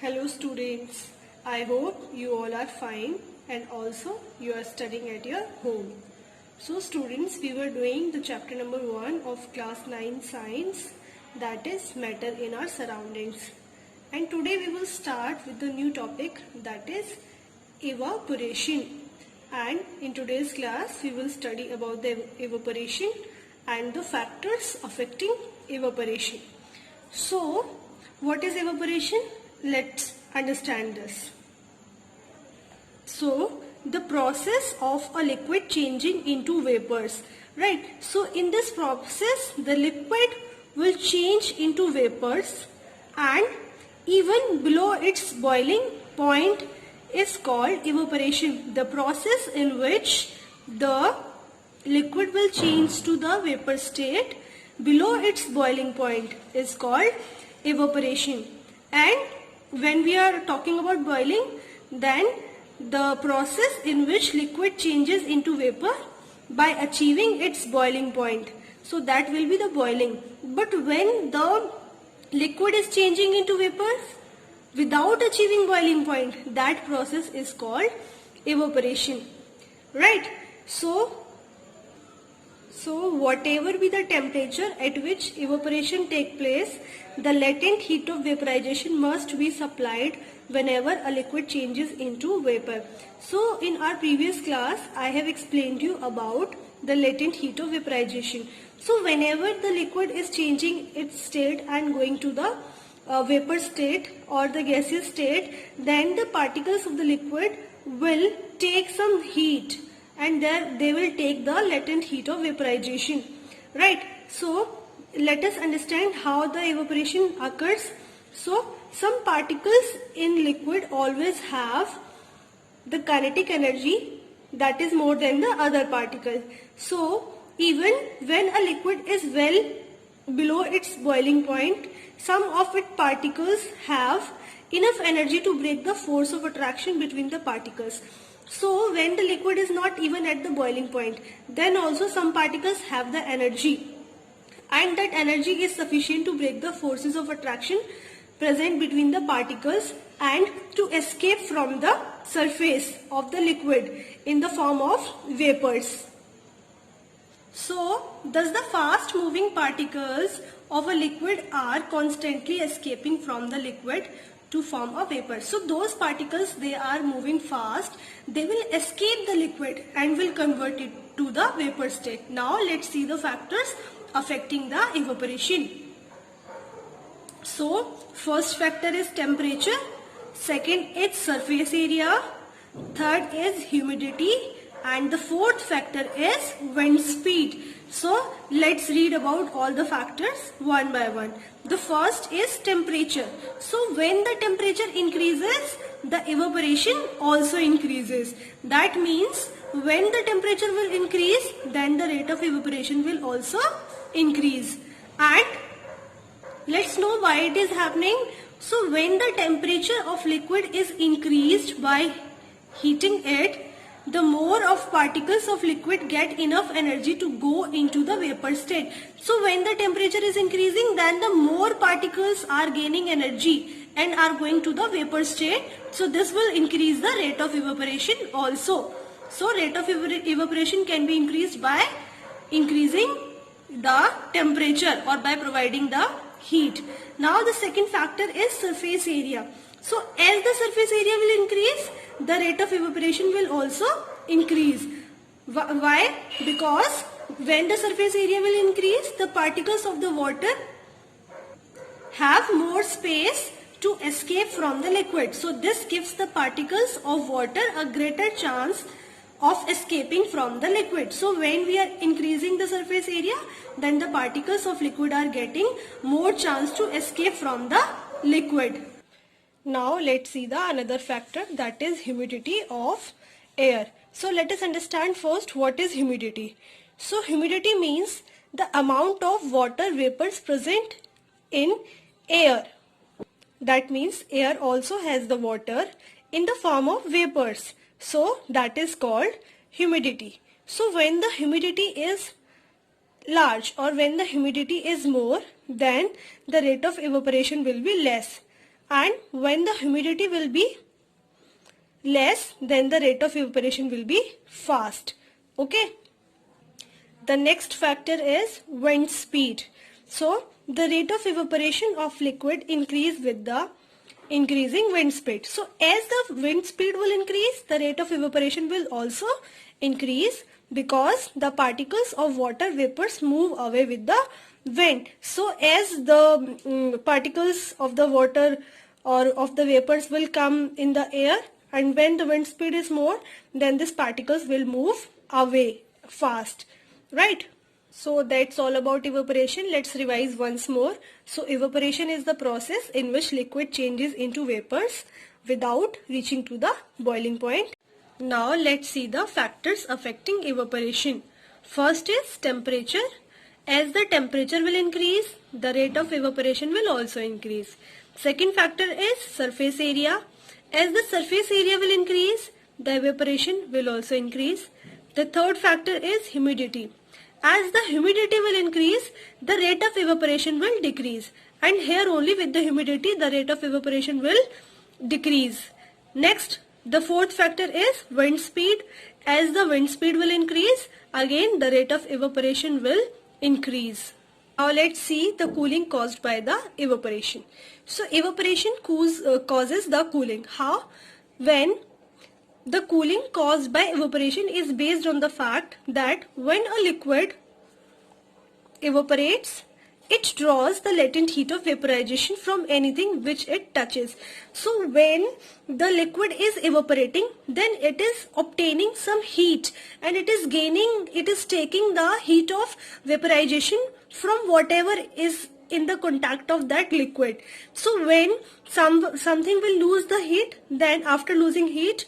Hello students, I hope you all are fine and also you are studying at your home. So students, we were doing the chapter number 1 of class 9 science, that is matter in our surroundings. And today we will start with the new topic, that is evaporation. And in today's class we will study about the evaporation and the factors affecting evaporation. So what is evaporation? Let's understand this. So the process of a liquid changing into vapors, right? So in this process the liquid will change into vapors and even below its boiling point is called evaporation. The process in which the liquid will change to the vapor state below its boiling point is called evaporation. And when we are talking about boiling, then the process in which liquid changes into vapor by achieving its boiling point. So that will be the boiling. But when the liquid is changing into vapors without achieving boiling point, that process is called evaporation. Right? So whatever be the temperature at which evaporation takes place, the latent heat of vaporization must be supplied whenever a liquid changes into vapor. So in our previous class, I have explained you about the latent heat of vaporization. So whenever the liquid is changing its state and going to the vapor state or the gaseous state, then the particles of the liquid will take some heat and there they will take the latent heat of vaporization, right? So let us understand how the evaporation occurs. So some particles in liquid always have the kinetic energy that is more than the other particles. So even when a liquid is well below its boiling point, some of its particles have enough energy to break the force of attraction between the particles. So when the liquid is not even at the boiling point, then also some particles have the energy, and that energy is sufficient to break the forces of attraction present between the particles and to escape from the surface of the liquid in the form of vapors. So thus the fast moving particles of a liquid are constantly escaping from the liquid to form a vapor. So those particles, they are moving fast, they will escape the liquid and will convert it to the vapor state. Now let's see the factors affecting the evaporation. So first factor is temperature, second is surface area, third is humidity, and the fourth factor is wind speed. So let's read about all the factors one by one. The first is temperature. So when the temperature increases, the evaporation also increases. That means when the temperature will increase, then the rate of evaporation will also increase. And let's know why it is happening. So when the temperature of liquid is increased by heating it, the more of particles of liquid get enough energy to go into the vapor state. So when the temperature is increasing, then the more particles are gaining energy and are going to the vapor state. So this will increase the rate of evaporation also. So rate of evaporation can be increased by increasing the temperature or by providing the heat. Now the second factor is surface area. So as the surface area will increase, the rate of evaporation will also increase. Why? Because when the surface area will increase, the particles of the water have more space to escape from the liquid. So this gives the particles of water a greater chance of escaping from the liquid. So when we are increasing the surface area, then the particles of liquid are getting more chance to escape from the liquid. Now let's see the another factor, that is humidity of air. So let us understand first what is humidity. So humidity means the amount of water vapors present in air. That means air also has the water in the form of vapors. So that is called humidity. So when the humidity is large or when the humidity is more, then the rate of evaporation will be less. and when the humidity will be less, then the rate of evaporation will be fast. Okay. The next factor is wind speed. So the rate of evaporation of liquid increase with the increasing wind speed. So as the wind speed will increase, the rate of evaporation will also increase, because the particles of water vapors move away with the wind. So as the particles of the water or of the vapors will come in the air, and when the wind speed is more, then these particles will move away fast, right? So that's all about evaporation. Let's revise once more. So evaporation is the process in which liquid changes into vapors without reaching to the boiling point. Now let's see the factors affecting evaporation. First is temperature. As the temperature will increase, the rate of evaporation will also increase. Second factor is surface area. As the surface area will increase, the evaporation will also increase. The third factor is humidity. As the humidity will increase, the rate of evaporation will decrease. And here only with the humidity, the rate of evaporation will decrease. Next, the fourth factor is wind speed. As the wind speed will increase, again the rate of evaporation will increase. Now let's see the cooling caused by the evaporation. So evaporation causes the cooling. How? When the cooling caused by evaporation is based on the fact that when a liquid evaporates, it draws the latent heat of vaporization from anything which it touches. So when the liquid is evaporating, then it is obtaining some heat, and it is taking the heat of vaporization from whatever is in the contact of that liquid. So when something will lose the heat, then after losing heat,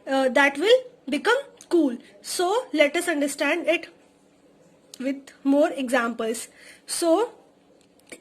that will become cool. So let us understand it with more examples. So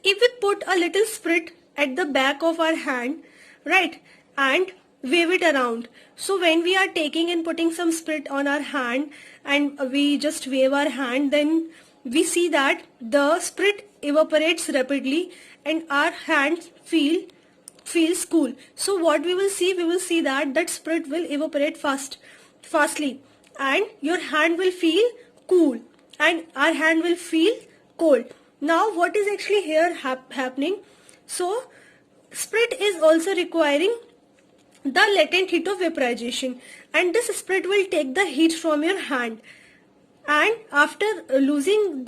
if we put a little spirit at the back of our hand, right, and wave it around. So when we are taking and putting some spirit on our hand and we just wave our hand, then we see that the spirit evaporates rapidly and our hands feels cool. So what we will see that that spirit will evaporate fastly, and your hand will feel cool and our hand will feel cold. Now what is actually here happening? So spirit is also requiring the latent heat of vaporization, and this spirit will take the heat from your hand, and after losing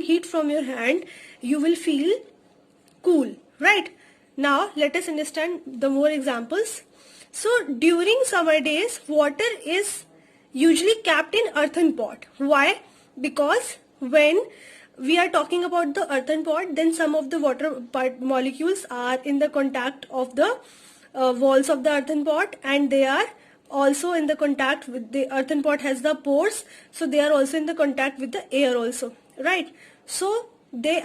heat from your hand, you will feel cool, right? Now let us understand the more examples. So during summer days, water is usually kept in earthen pot. Why? Because when we are talking about the earthen pot, then some of the water molecules are in the contact of the walls of the earthen pot, and they are also in the contact with the earthen pot has the pores, so they are also in the contact with the air also, right? So the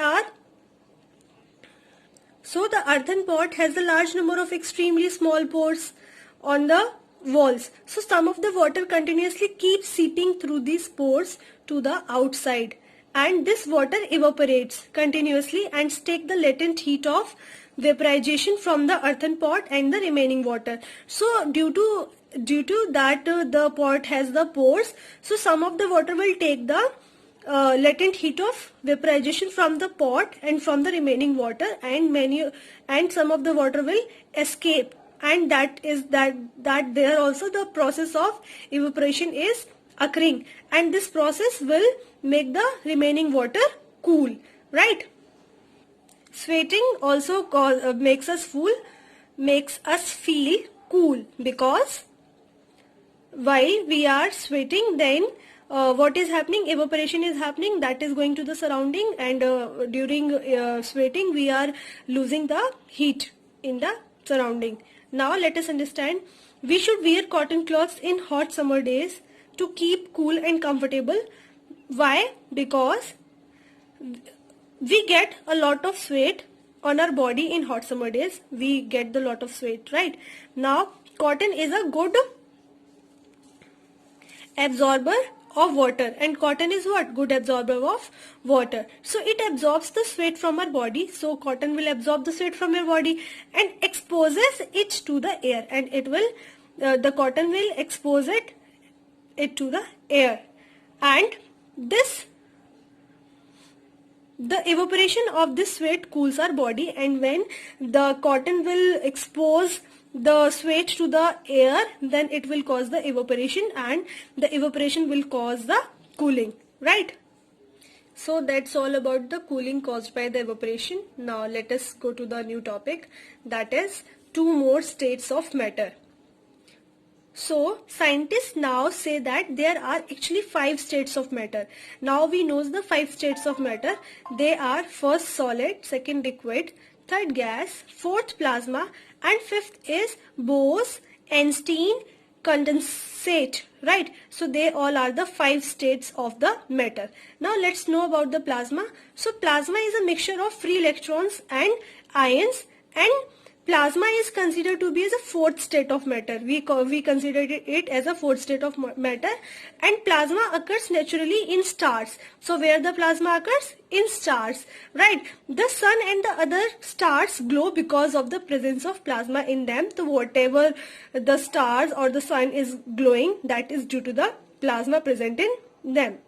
earthen pot has a large number of extremely small pores on the walls. So some of the water continuously keeps seeping through these pores to the outside, and this water evaporates continuously and take the latent heat of vaporization from the earthen pot and the remaining water. So due to that the pot has the pores, so some of the water will take the latent heat of vaporization from the pot and from the remaining water, and some of the water will escape, and that there also the process of evaporation is occurring, and this process will make the remaining water cool, right? Sweating also makes us feel cool, because while we are sweating, then what is happening? Evaporation is happening, that is going to the surrounding, and during sweating we are losing the heat in the surrounding. Now let us understand. We should wear cotton cloths in hot summer days to keep cool and comfortable. Why? Because we get a lot of sweat on our body in hot summer days. We get the lot of sweat, right? Now cotton is a good absorber of water, and cotton is what? Good absorber of water. So it absorbs the sweat from our body. So cotton will absorb the sweat from your body and exposes it to the air, and it will the cotton will expose it to the air, and the evaporation of this sweat cools our body, and when the cotton will expose the sweat to the air, then it will cause the evaporation, and the evaporation will cause the cooling, right? So that's all about the cooling caused by the evaporation. Now let us go to the new topic, that is 2 more states of matter. So scientists now say that there are actually 5 states of matter. Now we know the 5 states of matter. They are first solid, second liquid, third gas, fourth plasma, and fifth is Bose-Einstein condensate, right? So they all are the 5 states of the matter. Now let's know about the plasma. So plasma is a mixture of free electrons and ions, and plasma is considered to be as a 4th state of matter. We consider it as a 4th state of matter, and plasma occurs naturally in stars. So where the plasma occurs? In stars, right? The sun and the other stars glow because of the presence of plasma in them. So whatever the stars or the sun is glowing, that is due to the plasma present in them.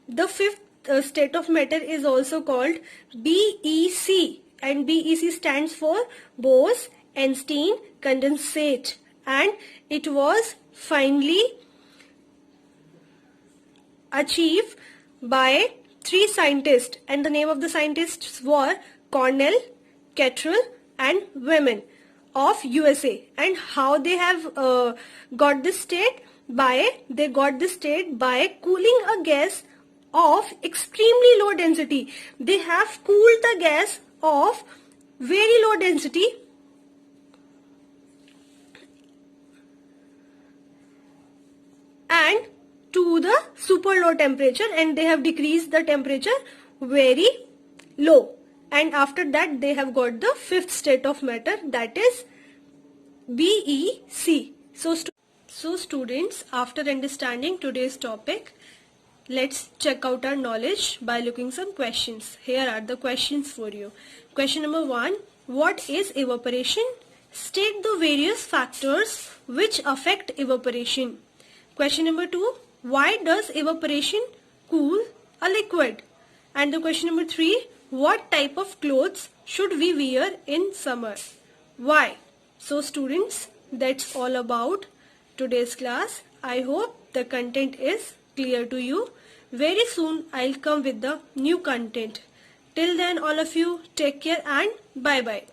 The 5th state of matter is also called BEC. And BEC stands for Bose-Einstein condensate, and it was finally achieved by 3 scientists, and the name of the scientists were Cornell, Cottrell, and Weyman of USA. And how they have got this state? They got this state by cooling a gas of extremely low density. They have cooled the gas of very low density and to the super low temperature, and they have decreased the temperature very low, and after that they have got the 5th state of matter, that is BEC. So students, after understanding today's topic, let's check out our knowledge by looking some questions. Here are the questions for you. Question number 1. What is evaporation? State the various factors which affect evaporation. Question number 2. Why does evaporation cool a liquid? And the question number 3. What type of clothes should we wear in summer? Why? So students, that's all about today's class. I hope the content is clear to you. Very soon I'll come with the new content. Till then, all of you take care and bye bye.